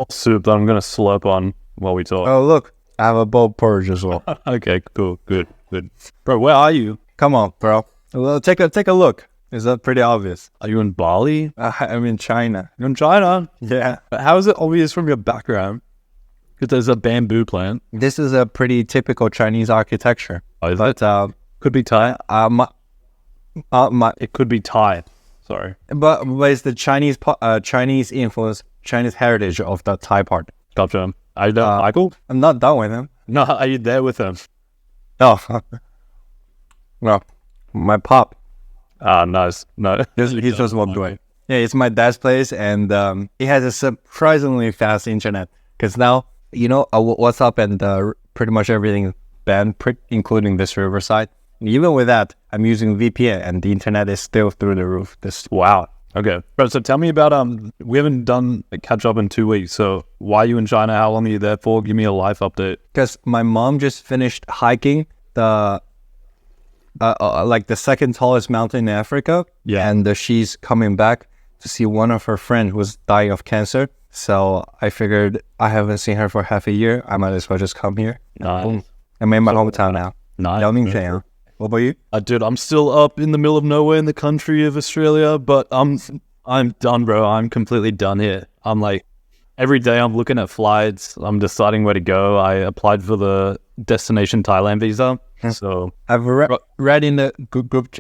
soup that I'm gonna slurp on while we talk. Oh, look, I have a bowl porridge as well. Okay, cool, good. Bro, where are you? Come on, bro. Well, take a look. Is that pretty obvious? Are you in Bali? I'm in China. You're in China? Yeah. How is it obvious from your background? Because there's a bamboo plant. This is a pretty typical Chinese architecture. Oh, is that? But Could be Thai. my It could be Thai. Sorry. but it's the Chinese influence, Chinese heritage of the Thai part. Gotcha. Are you there, Michael? I'm not done with him. No, are you there with him? No, no, my pop. Ah, nice. No. He's just walked away. Yeah, it's my dad's place, and he has a surprisingly fast internet. Because now, WhatsApp and pretty much everything banned, including this Riverside. And even with that, I'm using VPN, and the internet is still through the roof. Wow. Okay. Bro, so tell me about, we haven't done a catch up in 2 weeks. So why are you in China? How long are you there for? Give me a life update. Because my mom just finished hiking the second tallest mountain in Africa. Yeah. And she's coming back to see one of her friends who was dying of cancer. So I figured I haven't seen her for half a year. I might as well just come here. Nice. I'm in my hometown now. Nice. Liaoning. What about you? Dude, I'm still up in the middle of nowhere in the country of Australia, but I'm done, bro. I'm completely done here. I'm like, every day I'm looking at flights. I'm deciding where to go. I applied for the destination Thailand visa. So I've read in the group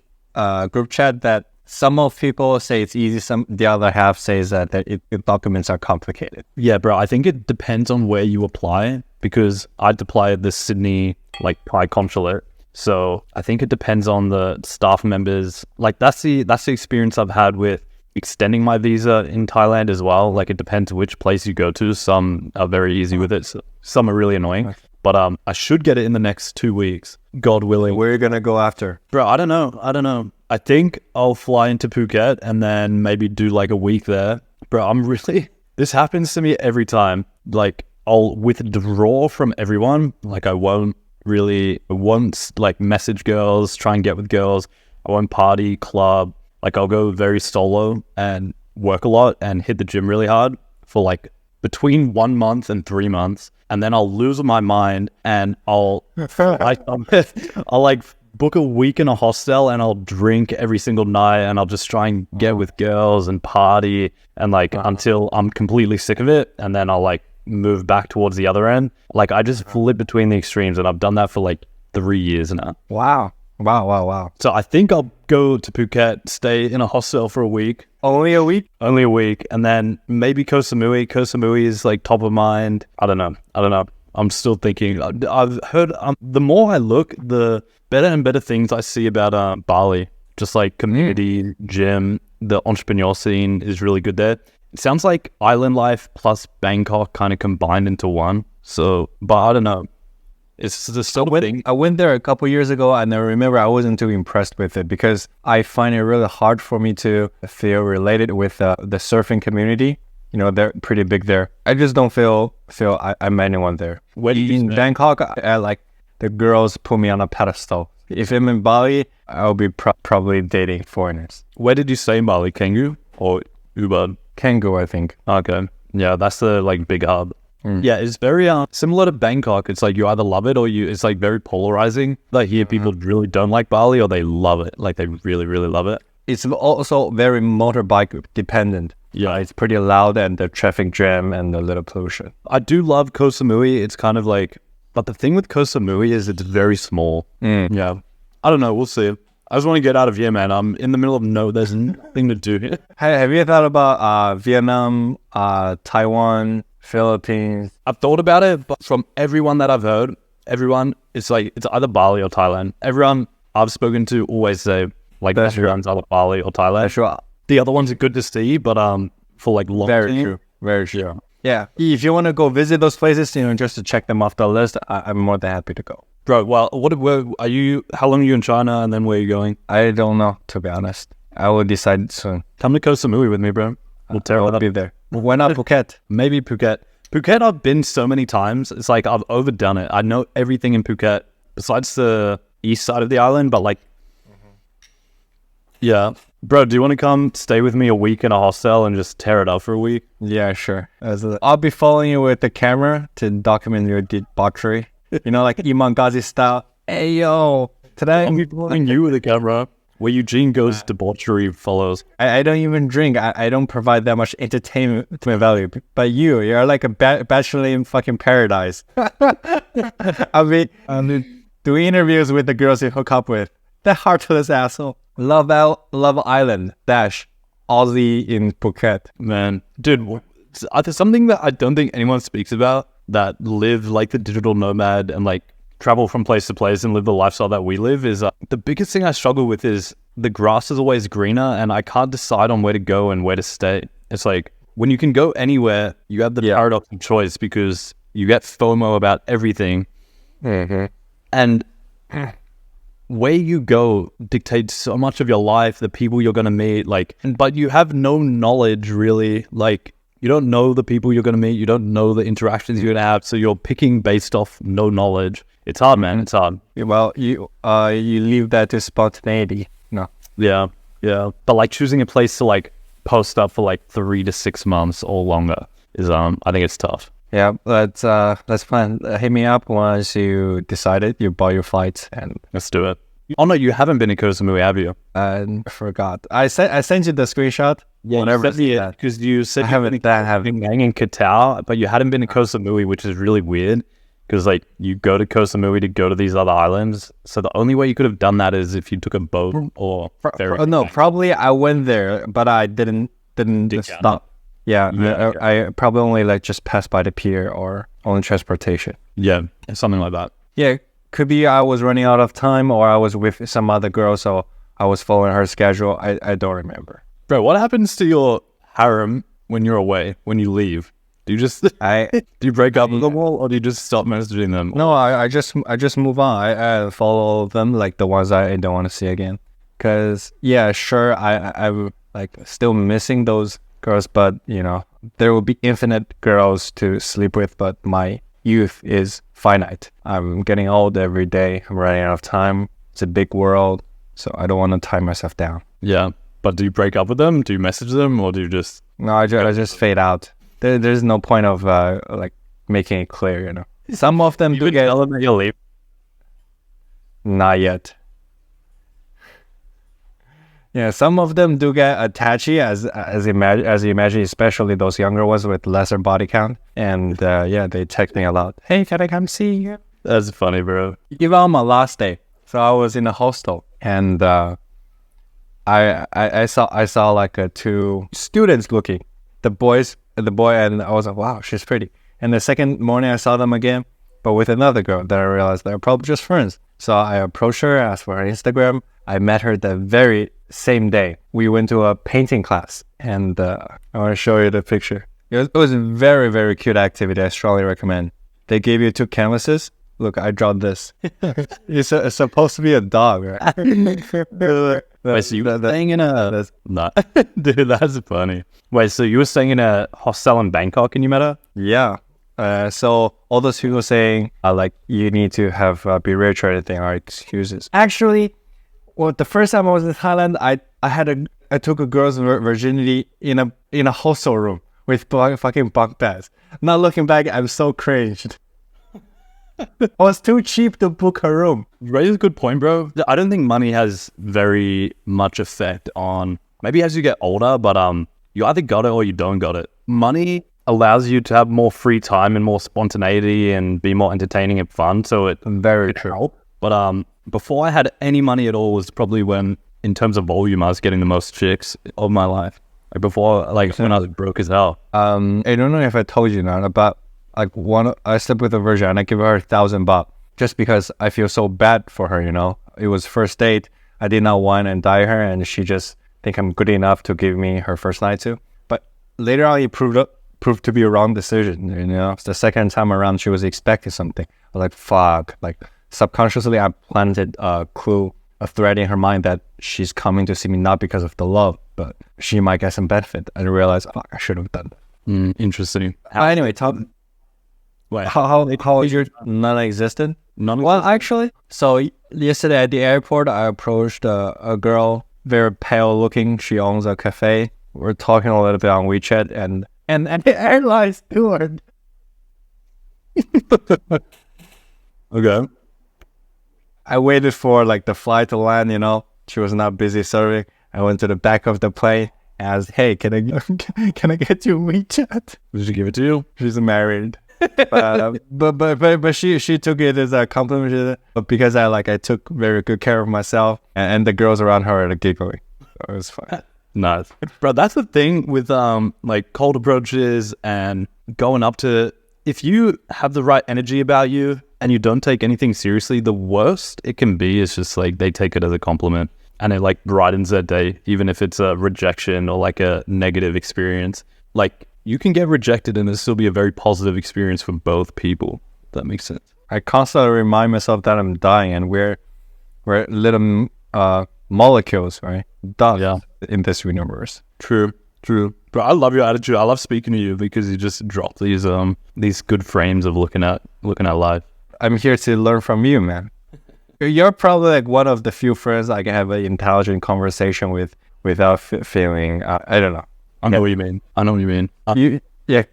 chat that some of people say it's easy. The other half says that the documents are complicated. yeah, bro, I think it depends on where you apply because I'd apply at the Sydney Thai consulate. So I think it depends on the staff members. That's the experience I've had with extending my visa in Thailand as well. It depends which place you go to. Some are very easy with it. Some are really annoying. But I should get it in the next 2 weeks, God willing. Where are you gonna go after? Bro, I don't know. I think I'll fly into Phuket and then maybe do a week there. Bro, this happens to me every time. I'll withdraw from everyone. I won't message girls, try and get with girls. I won't party, club. I'll go very solo and work a lot and hit the gym really hard for between 1 month and 3 months. And then I'll lose my mind and I'll book a week in a hostel and I'll drink every single night and I'll just try and get with girls and party and until I'm completely sick of it. And then I'll move back towards the other end. I just flip between the extremes and I've done that for 3 years now. Wow. So I think I'll go to Phuket, stay in a hostel for a week. Only a week? Only a week. And then maybe Koh Samui. Koh Samui is top of mind. I don't know. I'm still thinking. I've heard the more I look, the better and better things I see about Bali. Just community, gym, the entrepreneur scene is really good there. It sounds like island life plus Bangkok kind of combined into one. So, but I don't know. It's the sort of thing. I went there a couple years ago and I remember I wasn't too impressed with it because I find it really hard for me to feel related with the surfing community. They're pretty big there. I just don't feel I'm anyone there. In Bangkok, the girls put me on a pedestal. If I'm in Bali, I'll be probably dating foreigners. Where did you stay in Bali? Canggu or Ubud? Canggu, I think. Okay. Yeah, that's the big hub. Yeah, it's very similar to Bangkok. It's you either love it or it's very polarizing. Here people really don't like Bali or they love it. They really, really love it. It's also very motorbike dependent. Yeah. It's pretty loud and the traffic jam and the little pollution. I do love Koh Samui. It's kind of but the thing with Koh Samui is it's very small. Yeah. I don't know. We'll see. I just want to get out of here, man. I'm in the middle of there's nothing to do here. Hey, have you thought about Vietnam, Taiwan, Philippines? I've thought about it, but from everyone that I've heard, everyone, it's either Bali or Thailand. Everyone I've spoken to always say everyone's either Bali or Thailand. That's sure. The other ones are good to see, but for long Very term, true. Very true. Yeah. If you want to go visit those places, just to check them off the list, I'm more than happy to go. Bro, well, where are you? How long are you in China, and then where are you going? I don't know, to be honest. I will decide soon. Come to Koh Samui with me, bro. I'll be there. Why not Phuket? Maybe Phuket. Phuket, I've been so many times. It's I've overdone it. I know everything in Phuket besides the east side of the island, but yeah, Bro, do you want to come stay with me a week in a hostel and just tear it up for a week? Yeah, sure. I'll be following you with the camera to document your debauchery. You know, like Imangazi style. Hey, yo, today I'll be following you with a camera. Where Eugene goes, debauchery follows. I don't even drink. I don't provide that much entertainment value. But you're like a bachelor in fucking paradise. I'll be doing interviews with the girls you hook up with. That heartless asshole. Love Island -- Aussie in Phuket. Man, dude, there's something that I don't think anyone speaks about that live like the digital nomad and like travel from place to place and live the lifestyle that we live is the biggest thing I struggle with is the grass is always greener and I can't decide on where to go and where to stay. It's like when you can go anywhere, you have the paradox of choice because you get FOMO about everything. And where you go dictates so much of your life, the people you're going to meet, but you have no knowledge really, like you don't know the people you're going to meet, you don't know the interactions you're going to have, so you're picking based off no knowledge. It's hard, man. It's hard. Well, you leave that to spontaneity. No. Yeah. But like choosing a place to like post up for like 3 to 6 months or longer is I think it's tough. Yeah, let's plan. Hit me up once you decided you bought your flights and let's do it. Oh no, you haven't been to Koh Samui, have you? I forgot. I sent you the screenshot. Yeah, whatever. Because you said you haven't been in Qatar, but you hadn't been to Koh Samui, which is really weird. Because like you go to Koh Samui to go to these other islands, so the only way you could have done that is if you took a boat or ferry. No, probably I went there, but I didn't stop. Yeah, I probably only like just passed by the pier or on transportation. Yeah, something like that. Yeah, could be I was running out of time or I was with some other girl, so I was following her schedule. I don't remember. Bro, what happens to your harem when you're away, when you leave? Do you just do you break up with them all, or do you just stop messaging them? No, I just move on. I follow them, like the ones I don't want to see again. Cause yeah, sure, I'm like still missing those girls, but you know there will be infinite girls to sleep with. But my youth is finite. I'm getting old every day. I'm running out of time. It's a big world, so I don't want to tie myself down. Yeah, but do you break up with them? Do you message them, or do you just? No, I just fade out. There's no point of like making it clear, you know. Some of them do get. Tell them that you'll leave. Not yet. Yeah, some of them do get attachy as you imagine, especially those younger ones with lesser body count. And yeah, they text me a lot. Hey, can I come see you? That's funny, bro. Even on my last day, so I was in a hostel, and I saw like 2 students looking. The boy, and I was like, wow, she's pretty. And the second morning I saw them again, but with another girl. Then I realized they're probably just friends. So I approached her, asked for her Instagram. I met her the very same day. We went to a painting class, and I want to show you the picture. It was a very, very cute activity. I strongly recommend. They gave you 2 canvases. Look, I draw this. It's supposed to be a dog, right? Wait, so you were staying in a... Nah. Dude, that's funny. Wait, so you were staying in a hostel in Bangkok and you met her? Yeah. So all those people saying, like, you need to have be rich or anything are excuses. Actually, well, the first time I was in Thailand, I took a girl's virginity in a hostel room with fucking bunk beds. Now looking back, I'm so cringed. I was too cheap to book a room. You raise a good point, bro. I don't think money has very much effect on, maybe as you get older, but you either got it or you don't got it. Money allows you to have more free time and more spontaneity and be more entertaining and fun, so it very true. But before I had any money at all was probably when, in terms of volume, I was getting the most chicks of my life. Like before, like when I was broke as hell. I don't know if I told you now, but like I slept with a virgin and I give her $1,000 just because I feel so bad for her, you know. It was first date. I did not wine and dine her, and she just think I'm good enough to give me her first night too. But later on, it proved to be a wrong decision, you know. The second time around, she was expecting something. I was like, fuck. Like subconsciously, I planted a clue, a thread in her mind that she's coming to see me not because of the love, but she might get some benefit. I realized, fuck, I should have done that. Interesting. Anyway, Wait, how is your non-existent? Non-existent? Well, actually, so yesterday at the airport, I approached a girl very pale looking. She owns a cafe. We're talking a little bit on WeChat, and the airline steward. Okay. I waited for like the flight to land. She was not busy serving. I went to the back of the plane. Asked, "Hey, can I can I get your WeChat?" Did she give it to you? She's married. But she took it as a compliment, but because I took very good care of myself, and the girls around her are giggling, so it was fun. Nice, bro. That's the thing with like cold approaches and going up to. If you have the right energy about you and you don't take anything seriously, the worst it can be is just like they take it as a compliment and it like brightens their day, even if it's a rejection or like a negative experience. Like you can get rejected and it'll still be a very positive experience for both people. If that makes sense. I constantly remind myself that I'm dying, and we're little molecules, right? Dust in this universe. True. But I love your attitude. I love speaking to you because you just drop these good frames of looking at life. I'm here to learn from you, man. You're probably like one of the few friends I can have an intelligent conversation with without feeling. I don't know. I know what you mean.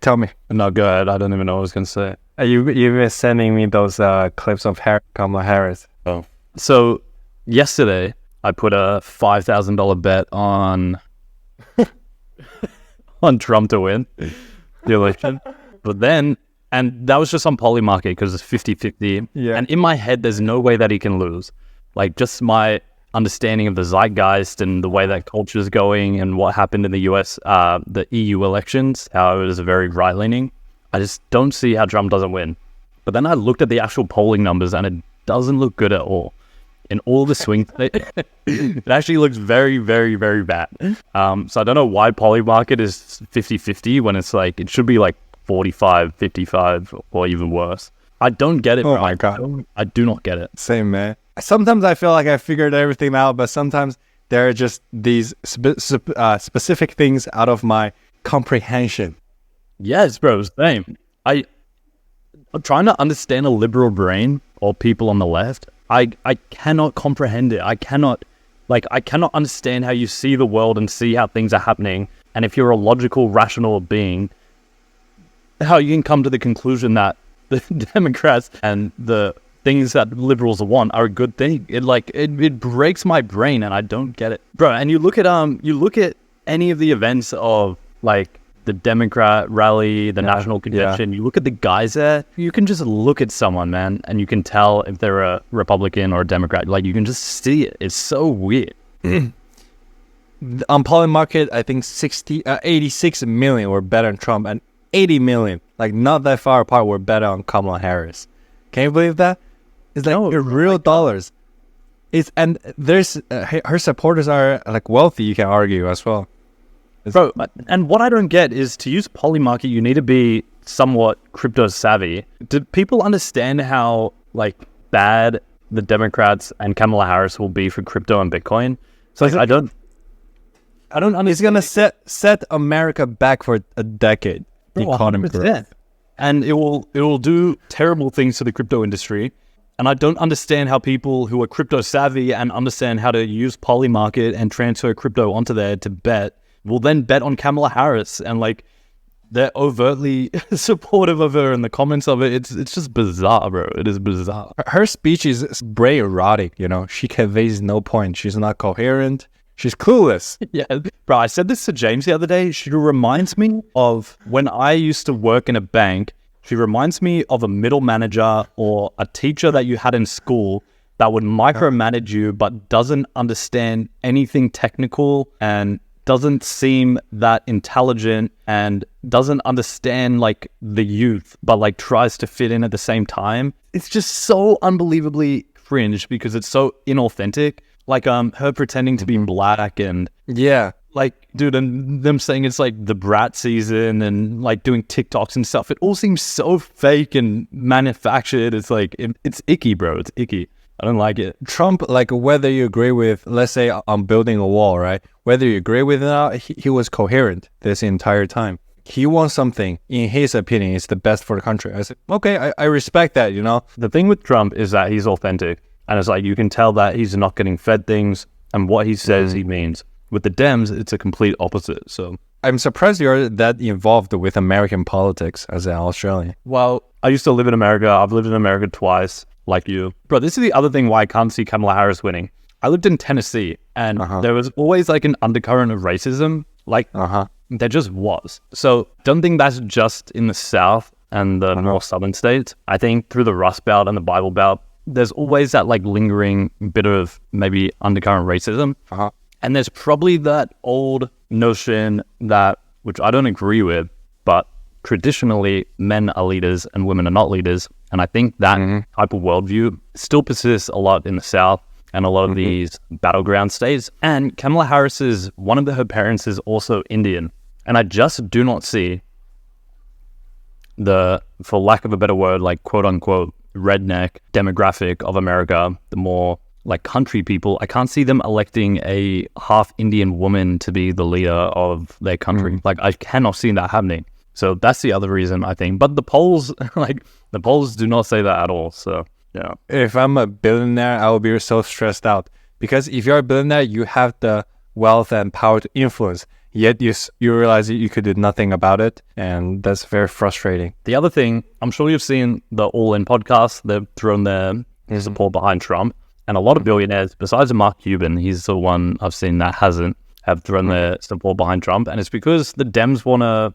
Tell me. No, go ahead. I don't even know what I was gonna say. You've been sending me those clips of Kamala Harris. Oh, so yesterday I put a $5,000 bet on Trump to win the election. But then, and that was just on Polymarket because it's 50-50. Yeah. And in my head, there's no way that he can lose. Like just my understanding of the zeitgeist and the way that culture is going and what happened in the US, the EU elections, how it was very right-leaning. I just don't see how Trump doesn't win. But then I looked at the actual polling numbers and it doesn't look good at all. In all the swing states, it actually looks very, very, very bad. So I don't know why Polymarket is 50-50 when it's like, it should be like 45-55 or even worse. I don't get it. Oh my God. I do not get it. Same, man. Sometimes I feel like I figured everything out, but sometimes there are just these specific things out of my comprehension. Yes, bro, same. I'm trying to understand a liberal brain or people on the left. I cannot comprehend it. I cannot understand how you see the world and see how things are happening. And if you're a logical, rational being, how you can come to the conclusion that the Democrats and the things that liberals want are a good thing. It breaks my brain and I don't get it. Bro, and you look at any of the events of like the Democrat rally, the national convention, you look at the guys there, you can just look at someone, man, and you can tell if they're a Republican or a Democrat. Like, you can just see it. It's so weird. On Polymarket, I think 86 million were bet on Trump and 80 million, like not that far apart, were bet on Kamala Harris. Can you believe that? It's like real dollars. And there's her supporters are like wealthy, you can argue as well. Bro, and what I don't get is to use Polymarket, you need to be somewhat crypto savvy. Do people understand how like bad the Democrats and Kamala Harris will be for crypto and Bitcoin? So I don't understand. It's gonna set America back for a decade. The economy growth. And it will do terrible things to the crypto industry. And I don't understand how people who are crypto savvy and understand how to use Polymarket and transfer crypto onto there to bet will then bet on Kamala Harris, and like they're overtly supportive of her in the comments of it. It's just bizarre, bro. It is bizarre. Her speech is very erotic, She conveys no point. She's not coherent. She's clueless. Yeah, bro. I said this to James the other day. She reminds me of when I used to work in a bank. She reminds me of a middle manager or a teacher that you had in school that would micromanage you but doesn't understand anything technical and doesn't seem that intelligent and doesn't understand like the youth, but like tries to fit in at the same time. It's just so unbelievably cringe because it's so inauthentic. Like her pretending to be black and like, dude, and them saying it's like the brat season and like doing TikToks and stuff. It all seems so fake and manufactured. It's like it's icky, bro. It's icky. I don't like it. Trump, like whether you agree with, let's say I'm building a wall, right? Whether you agree with it or not, he was coherent this entire time. He wants something, in his opinion, is the best for the country. I said, okay, I respect that, The thing with Trump is that he's authentic. And it's like, you can tell that he's not getting fed things. and what he says he means. With the Dems, it's a complete opposite. So I'm surprised you're that involved with American politics as an Australian. well, I used to live in America. I've lived in America twice, like you. Bro, this is the other thing why I can't see Kamala Harris winning. I lived in Tennessee, and there was always like an undercurrent of racism. Like, there just was. So don't think that's just in the South and the more southern states. I think through the Rust Belt and the Bible Belt, there's always that like lingering bit of maybe undercurrent racism. And there's probably that old notion that, which I don't agree with, but traditionally men are leaders and women are not leaders. And I think that type of worldview still persists a lot in the South and a lot of these battleground states. And Kamala Harris's, one of her parents is also Indian. And I just do not see the, for lack of a better word, like quote unquote, redneck demographic of America, the more like country people. I can't see them electing a half Indian woman to be the leader of their country. Like I cannot see that happening. So that's the other reason I think. But the polls, like the polls do not say that at all. So yeah. If I'm a billionaire, I will be so stressed out because if you're a billionaire, you have the wealth and power to influence. Yet you realize you could do nothing about it, and that's very frustrating. The other thing, I'm sure you've seen the All In podcast. They've thrown their support behind Trump, and a lot of billionaires, besides Mark Cuban, he's the one I've seen that hasn't, have thrown their support behind Trump, and it's because the Dems want to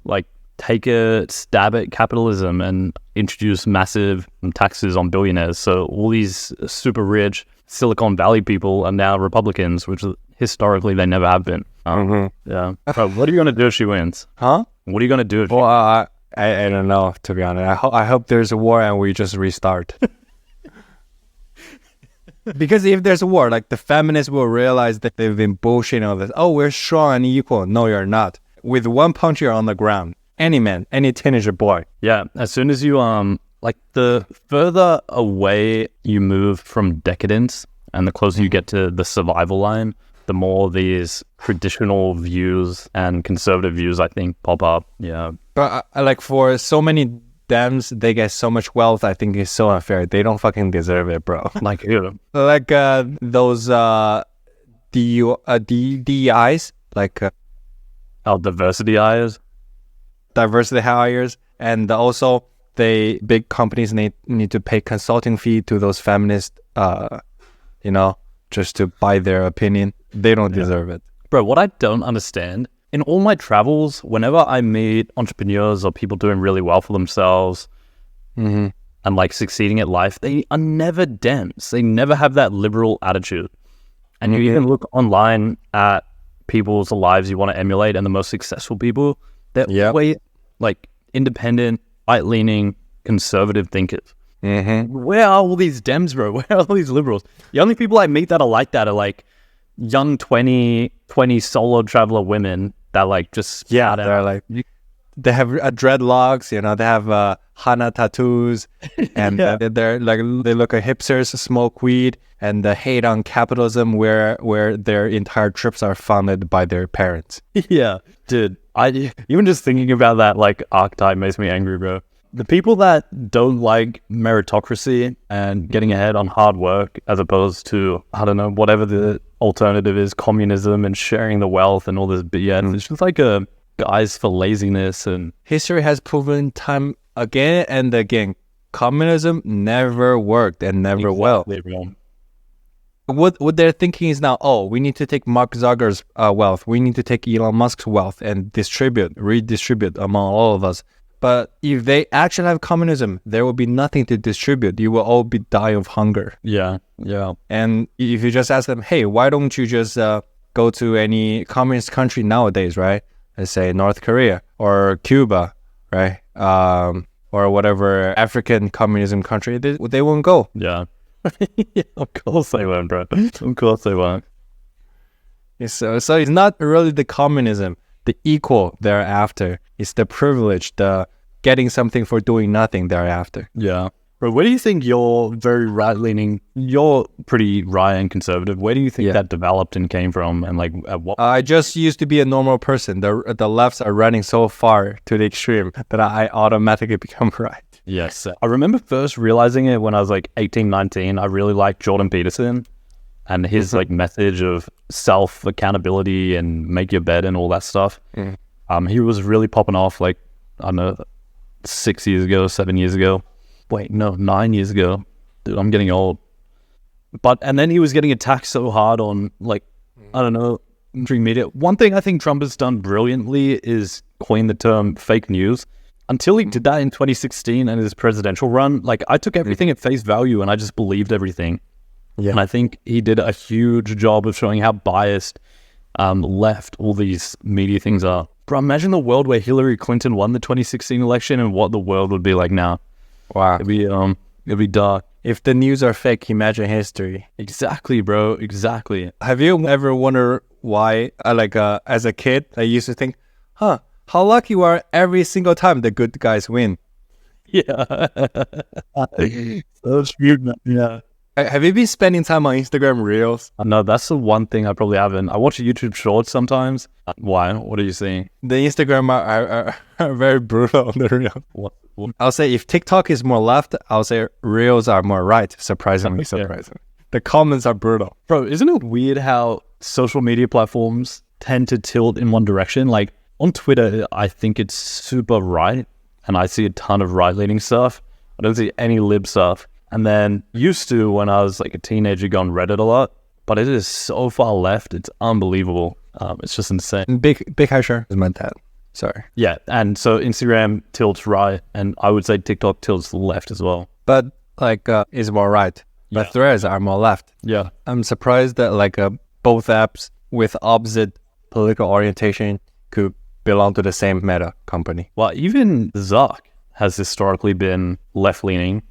like take a stab at capitalism and introduce massive taxes on billionaires. So all these super rich Silicon Valley people are now Republicans, which historically they never have been. Yeah. But what are you going to do if she wins? Huh? What are you going to do if Well, I don't know, to be honest. I hope there's a war and we just restart. Because if there's a war, like the feminists will realize that they've been bullshitting all this. Oh, we're strong and equal. No, you're not. With one punch, you're on the ground. Any man, any teenager boy. Yeah, as soon as you, like the further away you move from decadence and the closer you get to the survival line, the more these traditional views and conservative views, I think, pop up. Yeah. But like for so many Dems, they get so much wealth, I think it's so unfair. They don't fucking deserve it, bro. Like who? Like those DEIs, like diversity hires. Diversity hires, and also big companies need to pay consulting fee to those feminists, just to buy their opinion. They don't deserve it. Bro, what I don't understand, in all my travels, whenever I meet entrepreneurs or people doing really well for themselves and like succeeding at life, they are never Dems. They never have that liberal attitude. And you even look online at people's lives you want to emulate, and the most successful people, they're way like independent, right-leaning, conservative thinkers. Where are all these Dems, bro? Where are all these liberals? The only people I meet that are like that are like young 20 solo traveler women that like just they're like they have dreadlocks, they have henna tattoos, and they're like they look at hipsters, smoke weed, and hate on capitalism, where their entire trips are funded by their parents. Yeah, dude. I even just thinking about that like archetype makes me angry, bro. The people that don't like meritocracy and getting ahead on hard work, as opposed to, I don't know, whatever the alternative is, communism and sharing the wealth and all this BS. It's just like a guise for laziness. And history has proven time again and again, communism never worked and never will. What they're thinking is now, we need to take Mark Zuckerberg's wealth, we need to take Elon Musk's wealth and redistribute among all of us. But if they actually have communism, there will be nothing to distribute. You will all be die of hunger. Yeah. And if you just ask them, hey, why don't you just go to any communist country nowadays, right? Let's say North Korea or Cuba, right? Or whatever African communism country, they won't go. Yeah. Yeah, of course they won't, bro. Of course they won't. So it's not really the communism, the equal they're after. It's the privilege, the getting something for doing nothing they're after. Yeah. Bro, where do you think you're very right-leaning? You're pretty right and conservative. Where do you think that developed and came from? And like at what? I just used to be a normal person. The lefts are running so far to the extreme that I automatically become right. Yes. I remember first realizing it when I was like 18, 19. I really liked Jordan Peterson. and his like message of self accountability and make your bed and all that stuff. He was really popping off like, I don't know, 6 years ago, 7 years ago. Wait, no, 9 years ago. Dude, I'm getting old. And then he was getting attacked so hard on like, I don't know, mainstream media. One thing I think Trump has done brilliantly is coin the term fake news. Until he did that in 2016 and his presidential run, like I took everything at face value and I just believed everything. Yeah. And I think he did a huge job of showing how biased left all these media things are. Bro, imagine the world where Hillary Clinton won the 2016 election and what the world would be like now. Wow. It'd be dark. If the news are fake, imagine history. Exactly, bro. Exactly. Have you ever wondered why, as a kid, I used to think, how lucky you are every single time the good guys win. Yeah. So true. Yeah. Have you been spending time on Instagram Reels? No, that's the one thing I probably haven't. I watch YouTube Shorts sometimes. Why? What are you seeing? The Instagram are very brutal on the Reels. What? I'll say if TikTok is more left, I'll say Reels are more right. Surprisingly. The comments are brutal. Bro, isn't it weird how social media platforms tend to tilt in one direction? Like on Twitter, I think it's super right. And I see a ton of right-leaning stuff. I don't see any lib stuff. And then used to, when I was like a teenager, go on Reddit a lot. But it is so far left. It's unbelievable. It's just insane. Big Haisher is my dad. Sorry. Yeah. And so Instagram tilts right. And I would say TikTok tilts left as well. But is more right. But Yeah. Threads are more left. Yeah. I'm surprised that both apps with opposite political orientation could belong to the same Meta company. Well, even Zuck has historically been left-leaning.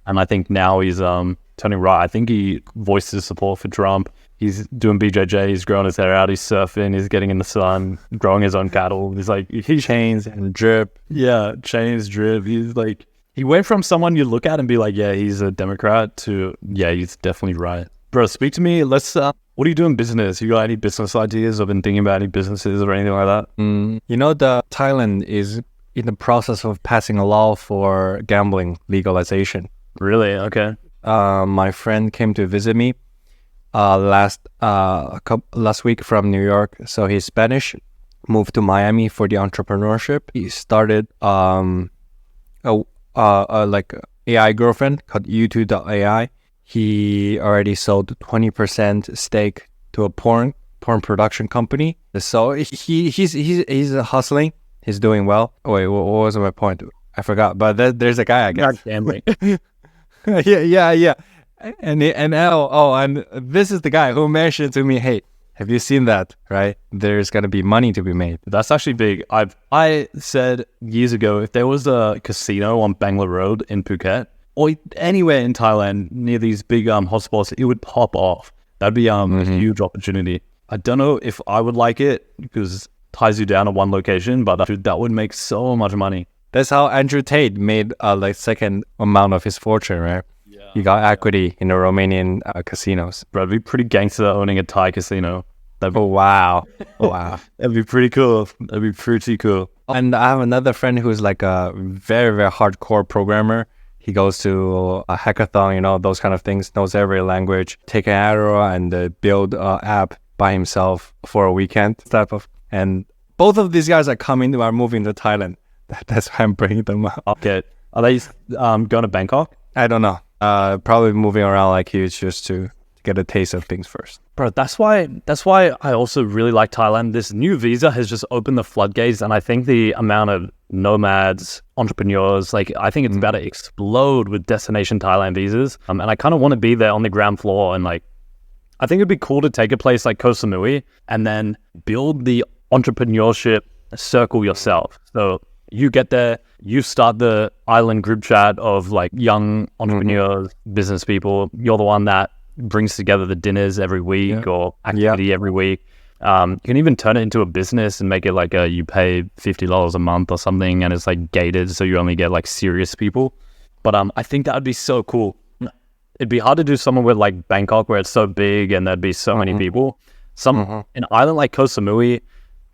And I think now he's turning right. I think he voiced his support for Trump. He's doing BJJ. He's growing his hair out. He's surfing. He's getting in the sun, growing his own cattle. He's like, Chains and drip. Yeah, chains, drip. He's like, he went from someone you look at and be like, yeah, he's a Democrat to, yeah, he's definitely right. Bro, speak to me. Let's, what do you do in business? You got any business ideas or been thinking about any businesses or anything like that? You know, Thailand is in the process of passing a law for gambling legalization. Really? Okay. My friend came to visit me last week from New York. So he's Spanish, moved to Miami for the entrepreneurship. He started AI girlfriend called U2.ai. He already sold 20% stake to a porn production company. So he's hustling. He's doing well. Wait, what was my point? I forgot. But there's a guy, I guess. Not gambling. yeah. And this is the guy who mentioned to me, hey, have you seen that? Right? There's gonna be money to be made. That's actually big. I said years ago, if there was a casino on Bangla Road in Phuket or anywhere in Thailand near these big hotspots, it would pop off. That'd be a huge opportunity. I don't know if I would like it because it ties you down to one location, but that would make so much money. That's how Andrew Tate made second amount of his fortune, right? Yeah. He got equity in the Romanian casinos. Bro, it'd be pretty gangster owning a Thai casino. Wow. That'd be pretty cool. That'd be pretty cool. And I have another friend who's like a very, very hardcore programmer. He goes to a hackathon, those kind of things, knows every language, take an Adderall and build an app by himself for a weekend type of. And both of these guys are moving to Thailand. That's why I'm bringing them up. Okay. Are they going to Bangkok? I don't know. Probably moving around like you just to get a taste of things first. Bro, that's why I also really like Thailand. This new visa has just opened the floodgates, and I think the amount of nomads, entrepreneurs, I think it's about to explode with Destination Thailand visas. And I kind of want to be there on the ground floor, and I think it'd be cool to take a place like Koh Samui and then build the entrepreneurship circle yourself. So you get there, you start the island group chat of young entrepreneurs, business people. You're the one that brings together the dinners every week or activity every week. You can even turn it into a business and make it you pay $50 a month or something, and it's gated, so you only get serious people. But I think that would be so cool. It'd be hard to do somewhere with Bangkok where it's so big and there'd be so many people. An island like Koh Samui,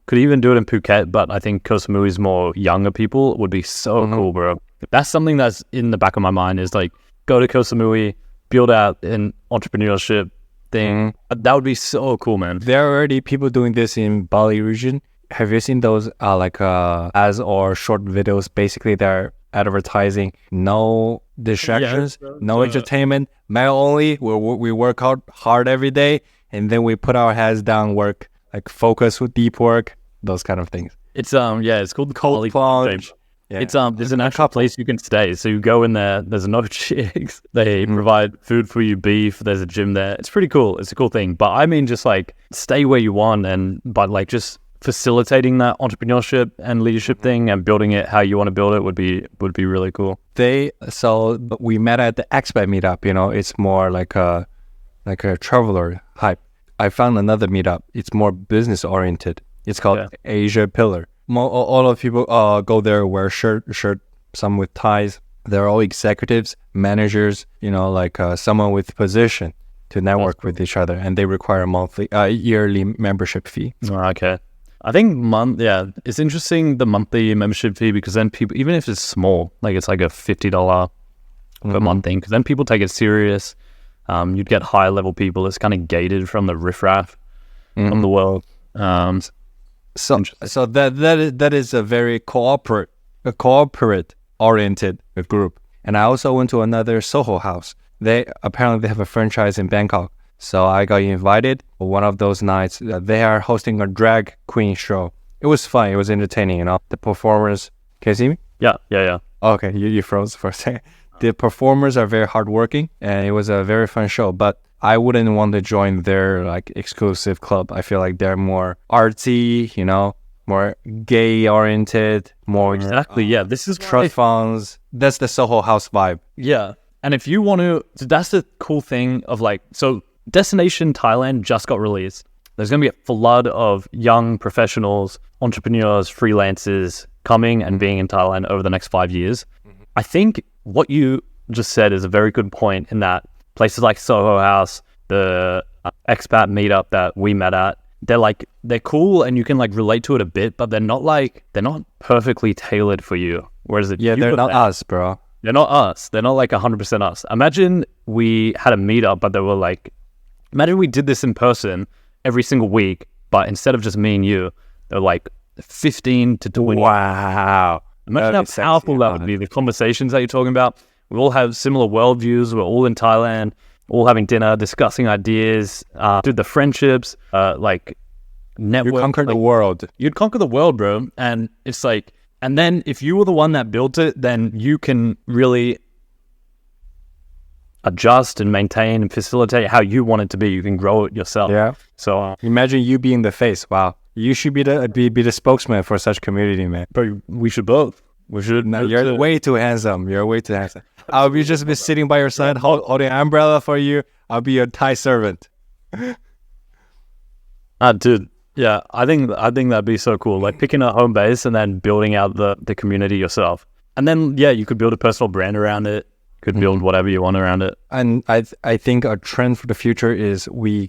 could even do it in Phuket, but I think Koh Samui is more younger people. Would be so cool, bro. That's something that's in the back of my mind is go to Koh Samui, build out an entrepreneurship thing. That would be so cool, man. There are already people doing this in Bali region. Have you seen those ads or short videos? Basically, they're advertising no distractions, no entertainment, mail only. We work hard every day, and then we put our heads down, work like focus with deep work, those kind of things. It's it's called the cold plunge. Yeah. It's there's an actual place you can stay. So you go in there. There's no chicks. They provide food for you, beef. There's a gym there. It's pretty cool. It's a cool thing. But I mean, just like stay where you want, but like just facilitating that entrepreneurship and leadership thing and building it how you want to build it would be really cool. So we met at the expat meetup. You know, it's more like a traveler hype. I found another meetup. It's more business oriented. It's called Asia Pillar. All of people go there, wear shirt, some with ties. They're all executives, managers, you know, like someone with position to network with each other, and they require a yearly membership fee. Okay. I think it's interesting, the monthly membership fee, because then people, even if it's small, like it's like a $50 per month thing, because then people take it serious. You'd get higher level people. It's kind of gated from the riffraff of the world. So that is a very corporate oriented group. And I also went to another Soho house. They have a franchise in Bangkok. So I got invited. One of those nights, they are hosting a drag queen show. It was fun. It was entertaining. You know, the performers. Can you see me? Yeah. Okay, you froze for a second. The performers are very hardworking, and it was a very fun show. But I wouldn't want to join their like exclusive club. I feel like they're more artsy, you know, more gay oriented, more exactly. This is trust funds. That's the Soho House vibe. Yeah, and if you want to, that's the cool thing of like, so Destination Thailand just got released. There's going to be a flood of young professionals, entrepreneurs, freelancers coming and being in Thailand over the next 5 years. I think what you just said is a very good point, in that places like Soho House, the expat meetup that we met at, they're cool and you can like relate to it a bit, but they're not perfectly tailored for you. Whereas they're not us, bro. They're not us. They're not like 100% us. Imagine we had a meetup, but they were like, imagine we did this in person every single week, but instead of just me and you, they're like 15 to 20. Wow. Imagine how powerful that would be, the conversations that you're talking about. We all have similar worldviews. We're all in Thailand, all having dinner, discussing ideas, the friendships, like network. You conquer the world. You'd conquer the world, bro. And it's like, and then if you were the one that built it, then you can really adjust and maintain and facilitate how you want it to be. You can grow it yourself. Yeah. So imagine you being the face. Wow. You should be the spokesman for such community, man. But we should both. We should. No, you're way too handsome. You're way too handsome. I'll be sitting by your side, holding an umbrella for you. I'll be your Thai servant. Dude. Yeah, I think that'd be so cool. Like picking a home base and then building out the community yourself. And then you could build a personal brand around it. Could build whatever you want around it. And I think a trend for the future is we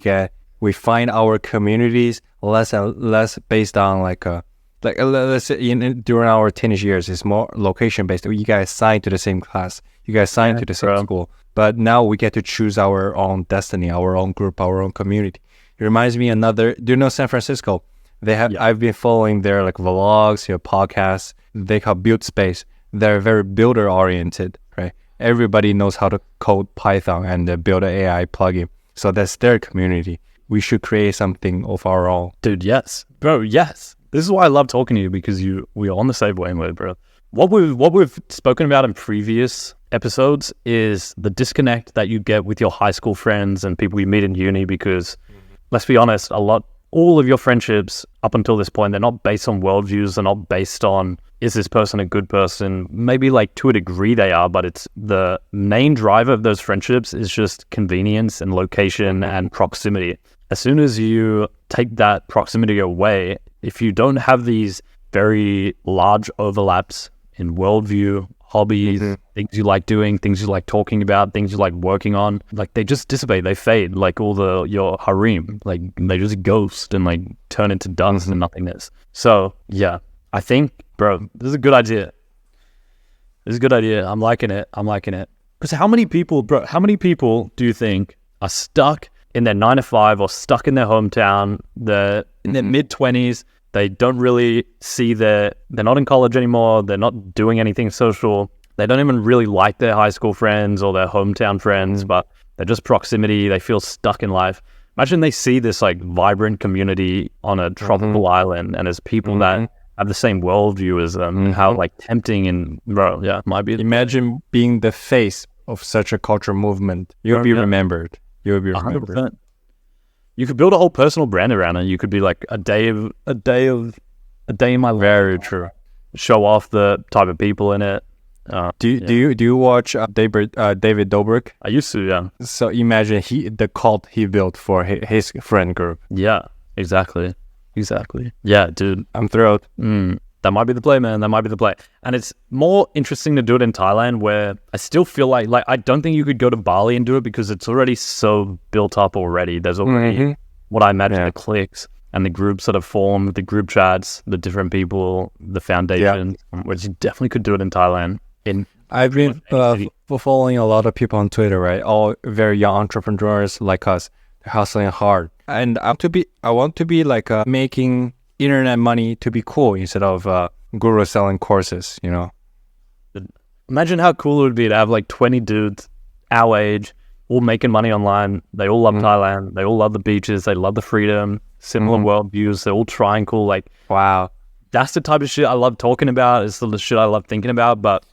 find our communities less and less based on let's say during our teenage years, it's more location based. You guys signed to the same class, you guys signed to the same school, but now we get to choose our own destiny, our own group, our own community. It reminds me do you know San Francisco? They have I've been following their like vlogs, podcasts. They call Build Space. They're very builder oriented, right? Everybody knows how to code Python and build an AI plugin. So that's their community. We should create something of our own. Dude, yes. Bro, yes. This is why I love talking to you, because we're on the same wavelength, bro. What we've spoken about in previous episodes is the disconnect that you get with your high school friends and people you meet in uni, because let's be honest, all of your friendships up until this point, they're not based on worldviews. They're not based on, is this person a good person? Maybe like to a degree they are, but it's the main driver of those friendships is just convenience and location and proximity. As soon as you take that proximity away, if you don't have these very large overlaps in worldview, hobbies, things you like doing, things you like talking about, things you like working on, like they just dissipate, they fade, like all your harem, like they just ghost and like turn into dust and nothingness. So yeah, I think, bro, this is a good idea. I'm liking it. Because how many people do you think are stuck in their 9 to 5 or stuck in their hometown. They're in their mid-20s. They don't really see they're not in college anymore. They're not doing anything social. They don't even really like their high school friends or their hometown friends, but they're just proximity. They feel stuck in life. Imagine they see this like vibrant community on a tropical island, and there's people that have the same worldview as them. How like tempting and might be. Imagine being the face of such a culture movement. You'll be remembered. You'll be remembered. 100%. You could build a whole personal brand around it. You could be like a day in my life. Very true. Show off the type of people in it. Do you watch David Dobrik? I used to, yeah. So imagine the cult he built for his friend group. Yeah, exactly. Yeah, dude, I'm thrilled. That might be the play, man. That might be the play. And it's more interesting to do it in Thailand, where I still feel like I don't think you could go to Bali and do it because it's already so built up already. There's already what I imagine the cliques and the groups that have formed, the group chats, the different people, the foundation, which you definitely could do it in Thailand. I've been following a lot of people on Twitter, right? All very young entrepreneurs like us. They're hustling hard. And I want to be like making internet money to be cool instead of guru selling courses, you know? Imagine how cool it would be to have like 20 dudes our age, all making money online. They all love Thailand. They all love the beaches. They love the freedom, similar worldviews. They're all trying cool. Like, wow. That's the type of shit I love talking about. It's the shit I love thinking about. But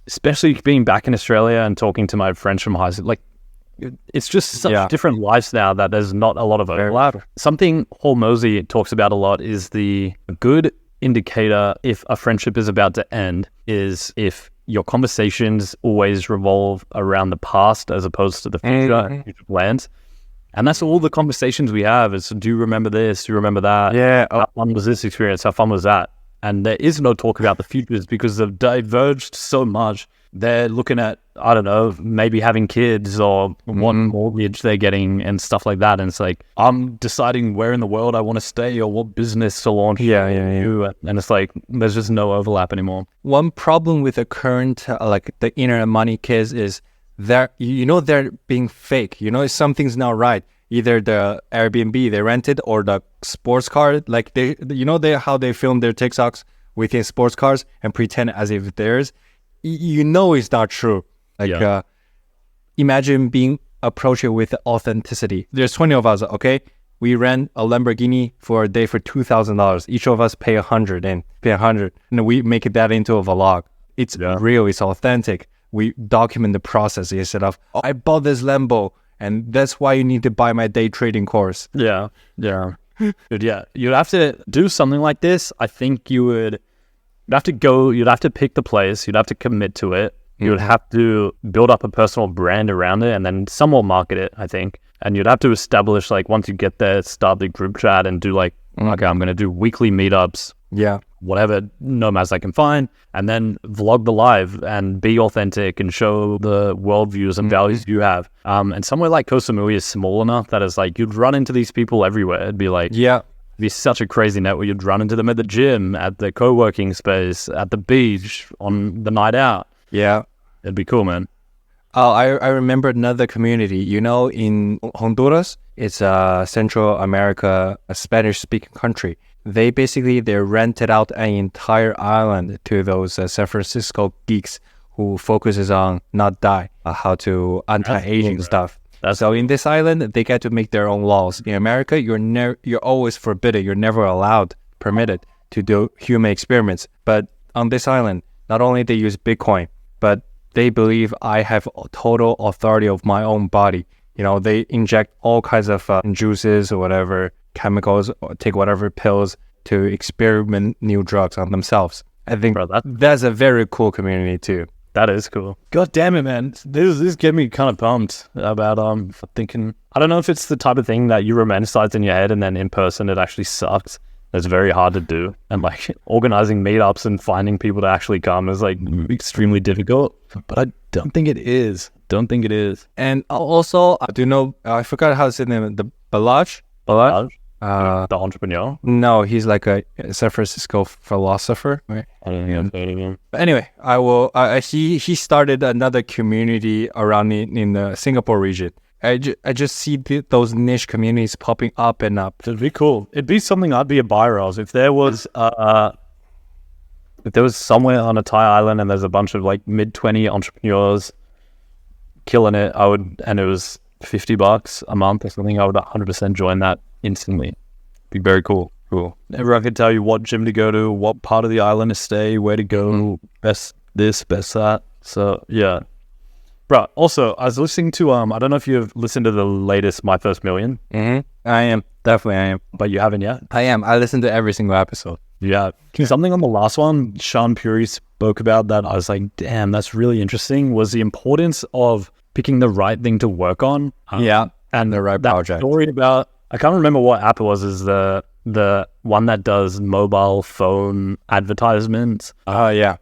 especially being back in Australia and talking to my friends from high school, like, it's just such different lives now that there's not a lot of overlap. Something Hormozy talks about a lot is the good indicator if a friendship is about to end is if your conversations always revolve around the past as opposed to the future plans. And that's all the conversations we have is, do you remember this? Do you remember that? Yeah. How fun was this experience? How fun was that? And there is no talk about the futures because they've diverged so much. They're looking at, I don't know, maybe having kids or what mortgage they're getting and stuff like that. And it's like, I'm deciding where in the world I want to stay or what business to launch. Yeah. And it's like, there's just no overlap anymore. One problem with the current, like the internet money kids is they're being fake. You know, something's not right. Either the Airbnb they rented or the sports car. Like how they film their TikToks within sports cars and pretend as if theirs. You know it's not true. Like, imagine being approached with authenticity. There's 20 of us, okay? We rent a Lamborghini for a day for $2,000. Each of us pay 100 and we make that into a vlog. It's real. It's authentic. We document the process instead of, I bought this Lambo and that's why you need to buy my day trading course. Yeah. Dude, you'd have to do something like this. I think you'd have to pick the place, you'd have to commit to it, you would have to build up a personal brand around it and then somewhat market it, I think. And you'd have to establish, like, once you get there, start the group chat and do like, okay, I'm going to do weekly meetups, whatever nomads I can find, and then vlog the live and be authentic and show the worldviews and values you have. And somewhere like Koh Samui is small enough that it's like, you'd run into these people everywhere. It'd be like, be such a crazy network. You'd run into them at the gym, at the co-working space, at the beach, on the night out. Yeah. It'd be cool, man. Oh, I remember another community. You know, in Honduras, it's Central America, a Spanish-speaking country. They rented out an entire island to those San Francisco geeks who focuses on not die, how to anti-aging stuff. So in this island, they get to make their own laws. In America, you're always forbidden. You're never permitted to do human experiments. But on this island, not only they use Bitcoin, but they believe I have total authority of my own body. You know, they inject all kinds of juices or whatever, chemicals, or take whatever pills to experiment new drugs on themselves. I think that's a very cool community too. That is cool. God damn it, man. This get me kind of pumped about thinking. I don't know if it's the type of thing that you romanticize in your head and then in person it actually sucks. It's very hard to do. And like organizing meetups and finding people to actually come is like extremely difficult. But I don't think it is. And also, do you know, I forgot how to say the name, the Balaj? The entrepreneur? No, he's like a San Francisco philosopher. Right? I don't think I've heard of him. But anyway, I will. He started another community around in the Singapore region. I just see those niche communities popping up and up. It'd be cool. It'd be something I'd be a buyer of. If there was somewhere on a Thai island and there's a bunch of like mid-20 entrepreneurs killing it, and it was $50 a month or something, I would 100% join that instantly. Be very cool. Everyone can tell you what gym to go to, what part of the island to stay, where to go, best this, best that. So yeah. Bro, also, I was listening to, I don't know if you've listened to the latest My First Million. I am. Definitely I am. But you haven't yet? I am. I listened to every single episode. Yeah. Something on the last one, Sean Puri spoke about that. I was like, damn, that's really interesting, was the importance of picking the right thing to work on. And the right that project. Story about, I can't remember what app it was, is the one that does mobile phone advertisements. Yeah.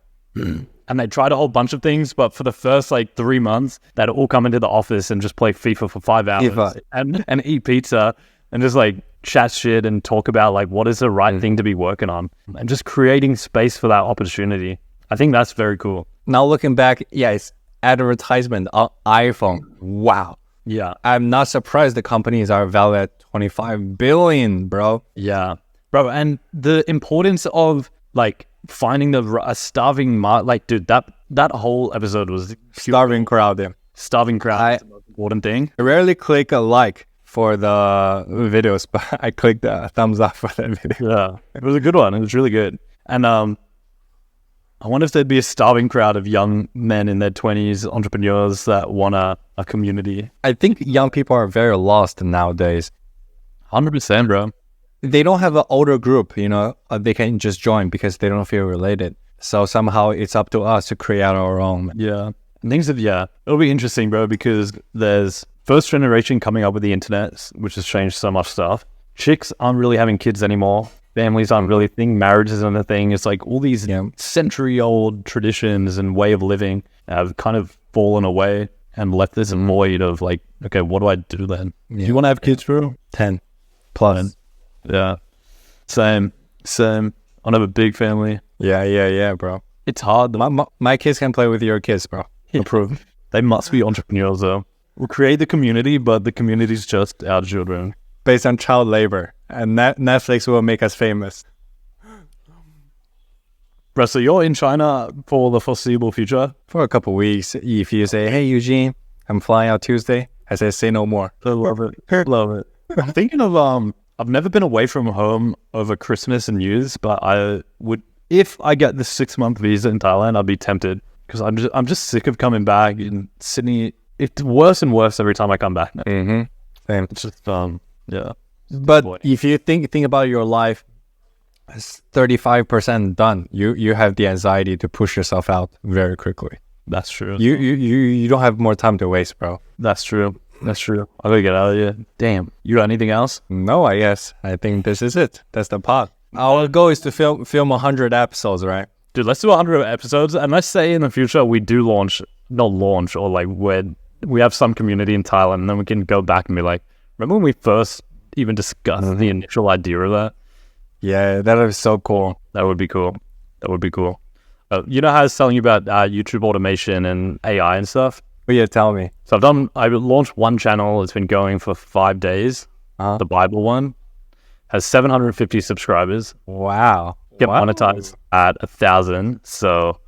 And they tried a whole bunch of things, but for the first like 3 months, they'd all come into the office and just play FIFA for 5 hours and eat pizza and just like chat shit and talk about like what is the right thing to be working on and just creating space for that opportunity. I think that's very cool. Now looking back, it's advertisement on iPhone. Wow. Yeah. I'm not surprised the companies are valued at 25 billion, bro. Yeah. Bro, and the importance of like finding a starving like, dude, that whole episode was Starving crowd. Starving crowd is the most important thing. I rarely click a like for the videos, but I clicked the thumbs up for that video. Yeah, it was a good one. It was really good. And I wonder if there'd be a starving crowd of young men in their 20s, entrepreneurs that want a community. I think young people are very lost nowadays. 100%, bro. They don't have an older group, they can just join because they don't feel related. So somehow it's up to us to create our own. Yeah. And it'll be interesting, bro, because there's first generation coming up with the internet, which has changed so much stuff. Chicks aren't really having kids anymore. Families aren't really a thing. Marriage isn't a thing. It's like all these century-old traditions and way of living have kind of fallen away and left this void of like, okay, what do I do then? Do you want to have kids, bro? 10 plus. Yeah. Same. I have a big family. Yeah, bro. It's hard. My kids can play with your kids, bro. Approve. They must be entrepreneurs, though. We'll create the community, but the community's just our children. Based on child labor. And Netflix will make us famous. Bro, so you're in China for the foreseeable future? For a couple of weeks. If you say, hey, Eugene, I'm flying out Tuesday, I say no more. I love it. Love it. I'm thinking of, I've never been away from home over Christmas and New Year's, but I would, if I get the 6-month visa in Thailand, I'd be tempted because I'm just sick of coming back in Sydney. It's worse and worse every time I come back now. Same. It's just, yeah. But if you think about your life, it's 35% done. You have the anxiety to push yourself out very quickly. That's true. You don't have more time to waste, bro. That's true. I gotta get out of here. Damn. You got anything else? No, I guess. I think this is it. That's the pod. Our goal is to film 100 episodes, right? Dude, let's do 100 episodes. And let's say in the future we do not launch, or like when we have some community in Thailand, and then we can go back and be like, remember when we first even discussed the initial idea of that? Yeah, that is so cool. That would be cool. You know how I was telling you about YouTube automation and AI and stuff? Oh, yeah, tell me. So I launched one channel. It's been going for 5 days. The Bible one has 750 subscribers. Wow. Get monetized at 1,000. So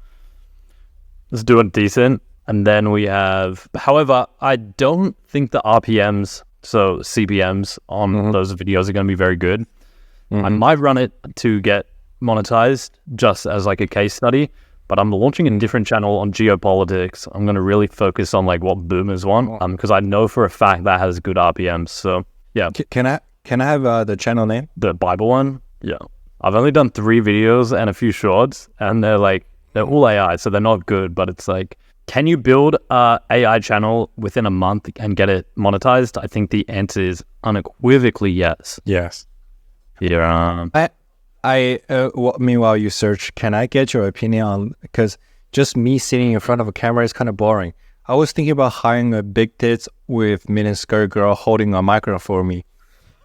let's do it decent. And then we have, however, I don't think the RPMs, so CPMs on those videos are going to be very good. I might run it to get monetized just as like a case study. But I'm launching a different channel on geopolitics. I'm going to really focus on like what boomers want, because I know for a fact that has good RPMs. So yeah. Can I have the channel name? The Bible one? Yeah. I've only done 3 videos and a few shorts, and they're all AI, so they're not good. But it's like, can you build a AI channel within a month and get it monetized? I think the answer is unequivocally yes. Yes. Yeah. Meanwhile you search, can I get your opinion on, because just me sitting in front of a camera is kind of boring. I was thinking about hiring a big tits with miniskirt girl holding a microphone for me.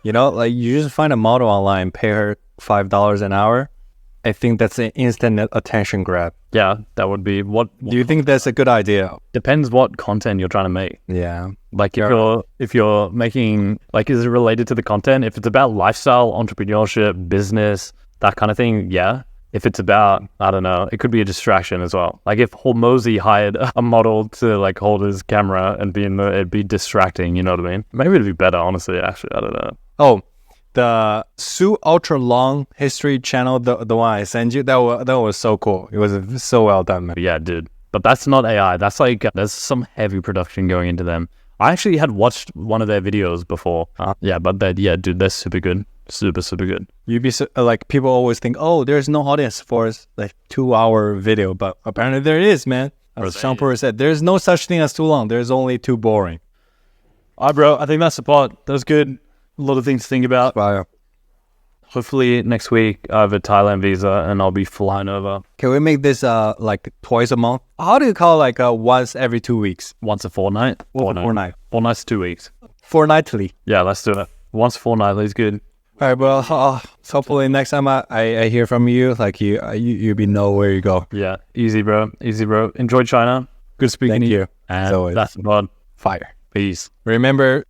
Like you just find a model online, pay her $5 an hour, I think that's an instant attention grab. Yeah, that would be what Do you think that's a good idea? depends what content you're trying to make. Yeah. Like if you're making, like, is it related to the content? If it's about lifestyle, entrepreneurship, business, that kind of thing, yeah. If it's about, I don't know, it could be a distraction as well. Like if Hormozy hired a model to like hold his camera and it'd be distracting, you know what I mean? Maybe it'd be better, honestly, actually, I don't know. Oh, the Su Ultra Long History channel, the one I sent you, that was so cool. It was so well done, man. But yeah, dude. But that's not AI. That's like, there's some heavy production going into them. I actually had watched one of their videos before. Yeah, but dude, they're super good. Super, super good. You'd be like, people always think, oh, there's no audience for like 2-hour video, but apparently there is, man. As Shampur said, there's no such thing as too long. There's only too boring. All right, bro. I think that's the part. That was good. A lot of things to think about. Wow. Hopefully next week I have a Thailand visa and I'll be flying over. Can we make this like twice a month? How do you call like once every 2 weeks? Once a fortnight. Fortnight. Fortnight's 2 weeks. Fortnightly. Yeah, let's do it. Once fortnightly is good. All right, well, hopefully next time I hear from you, like you be know where you go. Yeah, easy, bro. Easy, bro. Enjoy China. Good speaking Thank to you. And Always. that's the pod. Fire. Peace. Remember,